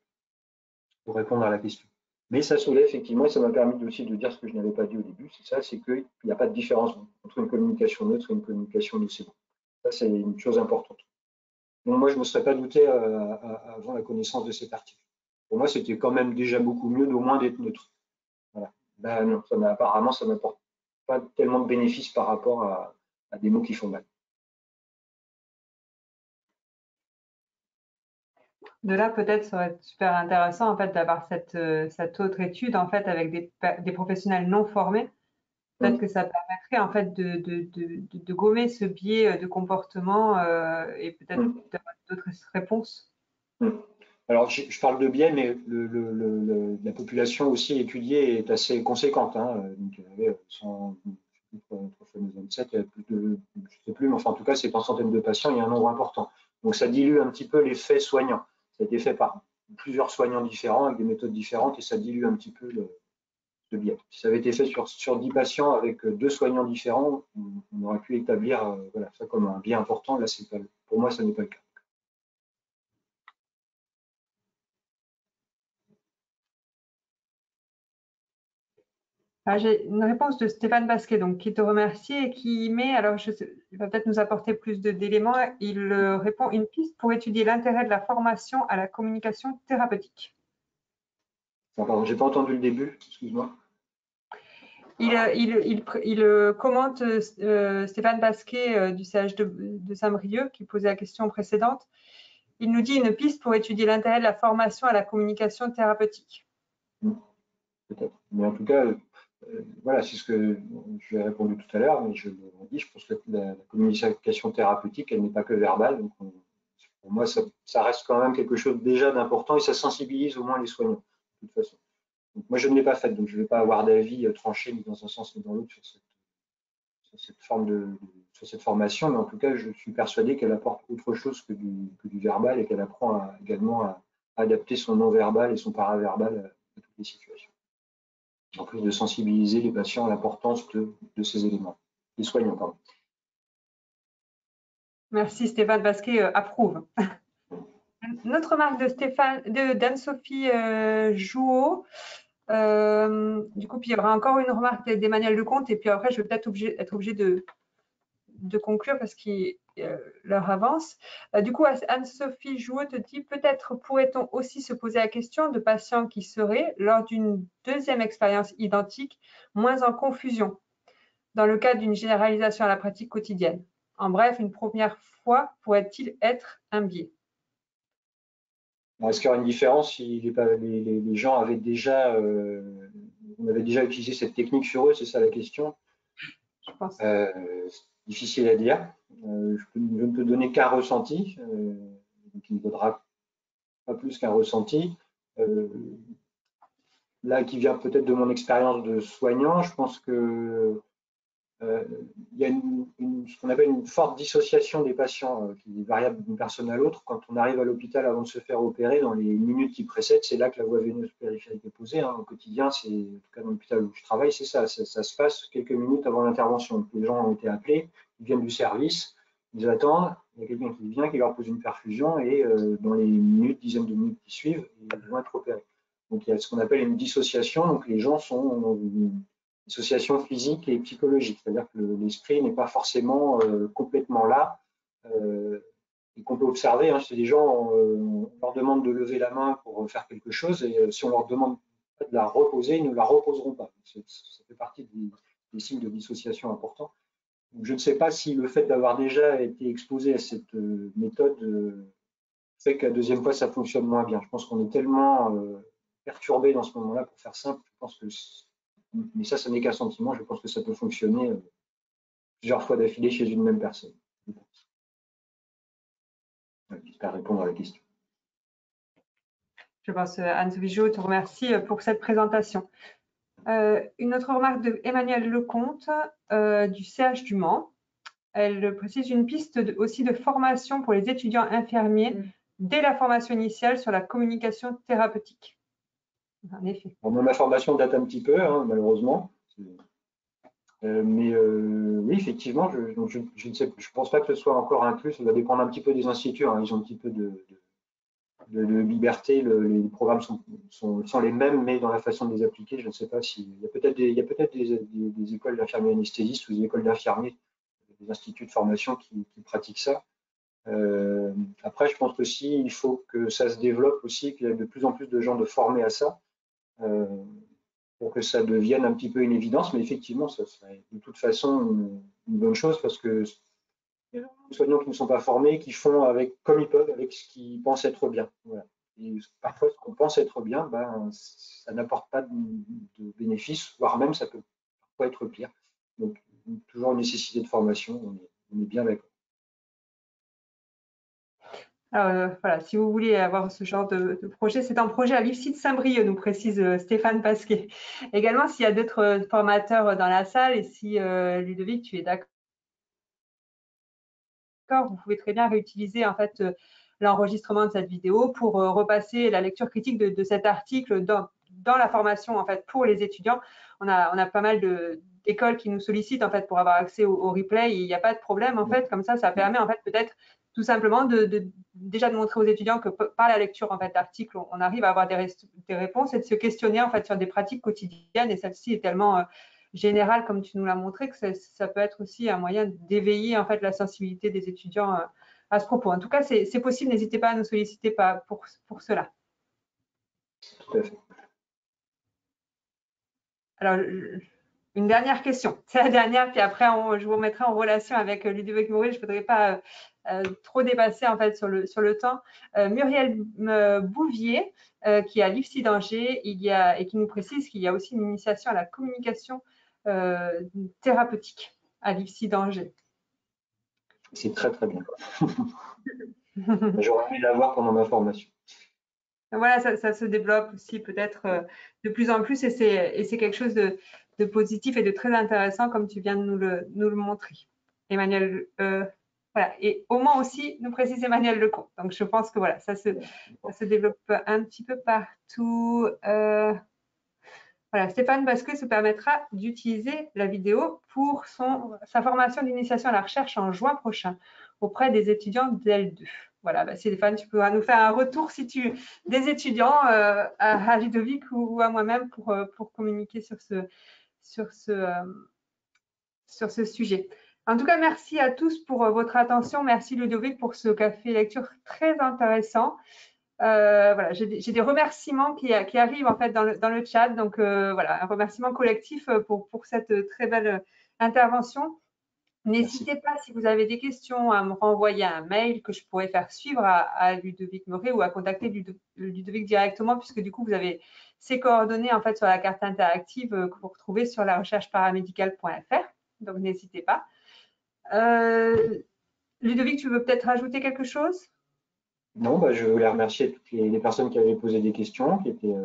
pour répondre à la question. Mais ça soulève effectivement, et ça m'a permis aussi de dire ce que je n'avais pas dit au début, c'est qu'il n'y a pas de différence entre une communication neutre et une communication nocebo. Ça, c'est une chose importante. Donc moi, je ne me serais pas douté avant la connaissance de cet article. Pour moi, c'était quand même déjà beaucoup mieux d'au moins d'être neutre. Voilà. Ben non, apparemment, ça n'apporte pas tellement de bénéfices par rapport à des mots qui font mal.
De là, peut-être, ça aurait été super intéressant en fait d'avoir cette autre étude en fait avec des professionnels non formés. Peut-être que ça permettrait en fait de gommer ce biais de comportement et peut-être d'avoir d'autres réponses.
Alors, je parle de biais, mais la population aussi étudiée est assez conséquente. Hein. Donc, il y avait 27, il y a plus de, je ne sais plus, mais enfin, en tout cas, c'est en centaines de patients, il y a un nombre important. Donc, ça dilue un petit peu l'effet soignant. Ça a été fait par plusieurs soignants différents avec des méthodes différentes et ça dilue un petit peu le biais. Si ça avait été fait sur 10 patients avec 2 soignants différents, on aurait pu établir voilà, ça comme un biais important. Là, pour moi, ça n'est pas le cas.
J'ai une réponse de Stéphane Basquet, donc, qui te remercie et qui met, alors il va peut-être nous apporter plus d'éléments, il répond une piste pour étudier l'intérêt de la formation à la communication thérapeutique.
Pardon, j'ai pas entendu le début, excuse-moi.
Il commente Stéphane Basquet du CH de Saint-Brieuc qui posait la question précédente. Il nous dit une piste pour étudier l'intérêt de la formation à la communication thérapeutique.
Peut-être. Mais en tout cas, voilà, c'est ce que je lui ai répondu tout à l'heure, mais je le redis, je pense que la communication thérapeutique, elle n'est pas que verbale. Donc pour moi, ça reste quand même quelque chose déjà d'important et ça sensibilise au moins les soignants, de toute façon. Donc moi, je ne l'ai pas faite, donc je ne vais pas avoir d'avis tranché ni dans un sens ni dans l'autre sur cette formation, mais en tout cas, je suis persuadé qu'elle apporte autre chose que du verbal et qu'elle apprend également adapter son non-verbal et son paraverbal à toutes les situations. En plus de sensibiliser les patients à l'importance de ces éléments. Les soignants, pardon.
Merci Stéphane Pasquet, approuve. Une autre remarque d'Anne-Sophie Jouot. Du coup, puis il y aura encore une remarque d'Emmanuel Lecomte, et puis après, je vais peut-être être obligé de conclure parce que l'heure avance. Du coup, Anne-Sophie Jouot te dit, peut-être pourrait-on aussi se poser la question de patients qui seraient, lors d'une deuxième expérience identique, moins en confusion, dans le cadre d'une généralisation à la pratique quotidienne. En bref, une première fois pourrait-il être un biais?
Est-ce qu'il y aura une différence si les gens avaient déjà, on avait déjà utilisé cette technique sur eux? C'est ça la question.
Je pense.
Difficile à dire. Je ne peux donner qu'un ressenti, qui ne vaudra pas plus qu'un ressenti. Là, qui vient peut-être de mon expérience de soignant, je pense que il y a ce qu'on appelle une forte dissociation des patients qui est variable d'une personne à l'autre. Quand on arrive à l'hôpital avant de se faire opérer, dans les minutes qui précèdent, c'est là que la voie veineuse périphérique est posée. Au quotidien, c'est, en tout cas dans l'hôpital où je travaille, c'est ça. Ça se passe quelques minutes avant l'intervention. Les gens ont été appelés, ils viennent du service, ils attendent, il y a quelqu'un qui vient, qui leur pose une perfusion et dans les minutes, dizaines de minutes qui suivent, ils vont être opérés. Donc il y a ce qu'on appelle une dissociation. Donc les gens sont dissociation physique et psychologique, c'est-à-dire que l'esprit n'est pas forcément complètement là, et qu'on peut observer. C'est des gens, on leur demande de lever la main pour faire quelque chose, et si on leur demande de la reposer, ils ne la reposeront pas. Ça fait partie des signes de dissociation importants. Donc, je ne sais pas si le fait d'avoir déjà été exposé à cette méthode fait que la deuxième fois, ça fonctionne moins bien. Je pense qu'on est tellement perturbé dans ce moment-là, pour faire simple, je pense que mais ça n'est qu'un sentiment. Je pense que ça peut fonctionner plusieurs fois d'affilée chez une même personne. J'espère répondre à la question.
Je pense, Anne-Sophie Jouot te remercie pour cette présentation. Une autre remarque de Emmanuel Lecomte du CH du Mans. Elle précise une piste aussi de formation pour les étudiants infirmiers dès la formation initiale sur la communication thérapeutique. En effet.
Bon, ma formation date un petit peu, malheureusement. Mais oui, effectivement, je ne sais, je pense pas que ce soit encore inclus. Ça va dépendre un petit peu des instituts. Ils ont un petit peu de liberté. Les programmes sont les mêmes, mais dans la façon de les appliquer, je ne sais pas si. Il y a peut-être des écoles d'infirmiers anesthésistes ou des écoles d'infirmiers, des instituts de formation qui pratiquent ça. Après, je pense aussi il faut que ça se développe aussi, qu'il y ait de plus en plus de gens de formés à ça. Pour que ça devienne un petit peu une évidence, mais effectivement, ça serait de toute façon une bonne chose, parce que les soignants qui ne sont pas formés, qui font comme ils peuvent, avec ce qu'ils pensent être bien. Voilà. Et parfois, ce qu'on pense être bien, ça n'apporte pas de bénéfices, voire même ça peut parfois être pire. Donc, toujours une nécessité de formation, on est bien d'accord.
Alors, voilà, si vous voulez avoir ce genre de projet, c'est un projet à l'IFSI de Saint-Brieuc, nous précise Stéphane Pasquet. Également, s'il y a d'autres formateurs dans la salle, et si Ludovic, tu es d'accord, vous pouvez très bien réutiliser en fait l'enregistrement de cette vidéo pour repasser la lecture critique de cet article dans la formation en fait pour les étudiants. On a pas mal d'écoles qui nous sollicitent en fait pour avoir accès au replay, et il n'y a pas de problème en fait. Comme ça permet en fait peut-être tout simplement déjà de montrer aux étudiants que par la lecture en fait d'articles, on arrive à avoir des réponses, et de se questionner en fait sur des pratiques quotidiennes. Et celle-ci est tellement générale, comme tu nous l'as montré, que ça peut être aussi un moyen d'éveiller en fait la sensibilité des étudiants à ce propos. En tout cas, c'est possible. N'hésitez pas à nous solliciter pour cela.
Tout à fait.
Alors, une dernière question. C'est la dernière, puis après, je vous remettrai en relation avec Ludovic Mouret. Je ne voudrais pas trop dépasser en fait sur le temps. Muriel Bouvier, qui est à l'IFSI d'Angers, et qui nous précise qu'il y a aussi une initiation à la communication thérapeutique à l'IFSI d'Angers.
C'est très, très bien. J'aurais aimé l'avoir pendant ma formation.
Voilà, ça se développe aussi peut-être de plus en plus, et c'est quelque chose de positif et de très intéressant, comme tu viens de nous le montrer. Emmanuel Voilà, et au Mans aussi, nous précise Emmanuel Lecomte. Donc, je pense que voilà, ça se développe un petit peu partout. Voilà, Stéphane Basque se permettra d'utiliser la vidéo pour sa formation d'initiation à la recherche en juin prochain auprès des étudiants d'L2. Voilà, bah Stéphane, tu pourras nous faire un retour des étudiants à Ludovic ou à moi-même pour communiquer sur ce sujet. En tout cas, merci à tous pour votre attention. Merci Ludovic pour ce café lecture très intéressant. Voilà, j'ai des remerciements qui arrivent en fait dans le chat. Donc voilà, un remerciement collectif pour cette très belle intervention. N'hésitez pas, si vous avez des questions, à me renvoyer un mail que je pourrais faire suivre à Ludovic Meuret ou à contacter Ludovic directement, puisque du coup, vous avez ses coordonnées en fait sur la carte interactive que vous retrouvez sur la rechercheparamédicale.fr. Donc, n'hésitez pas. Ludovic, tu veux peut-être rajouter quelque chose?
Non, bah, je voulais remercier toutes les personnes qui avaient posé des questions, qui étaient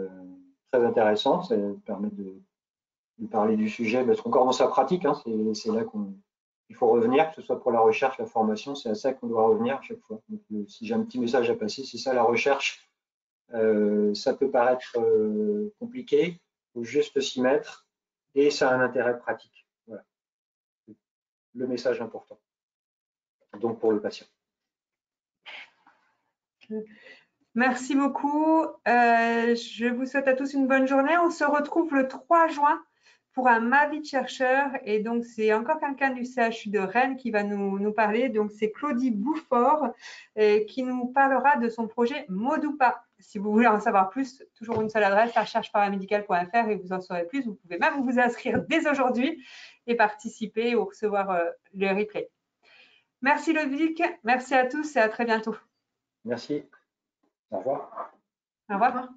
très intéressantes. Ça permet de parler du sujet, parce qu'on commence à pratique, hein, c'est là qu'il faut revenir, que ce soit pour la recherche, la formation, c'est à ça qu'on doit revenir à chaque fois. Donc, si j'ai un petit message à passer, c'est ça la recherche. Ça peut paraître compliqué, il faut juste s'y mettre et ça a un intérêt pratique. Voilà. Le message important. Donc pour le patient.
Merci beaucoup. Je vous souhaite à tous une bonne journée. On se retrouve le 3 juin pour un Ma vie de chercheur. Et donc, c'est encore quelqu'un du CHU de Rennes qui va nous parler. Donc, c'est Claudie Bouffort qui nous parlera de son projet Modupa. Si vous voulez en savoir plus, toujours une seule adresse, rechercheparamédicale.fr et vous en saurez plus. Vous pouvez même vous inscrire dès aujourd'hui et participer ou recevoir le replay. Merci Ludovic. Merci à tous et à très bientôt.
Merci. Au revoir.
Au revoir.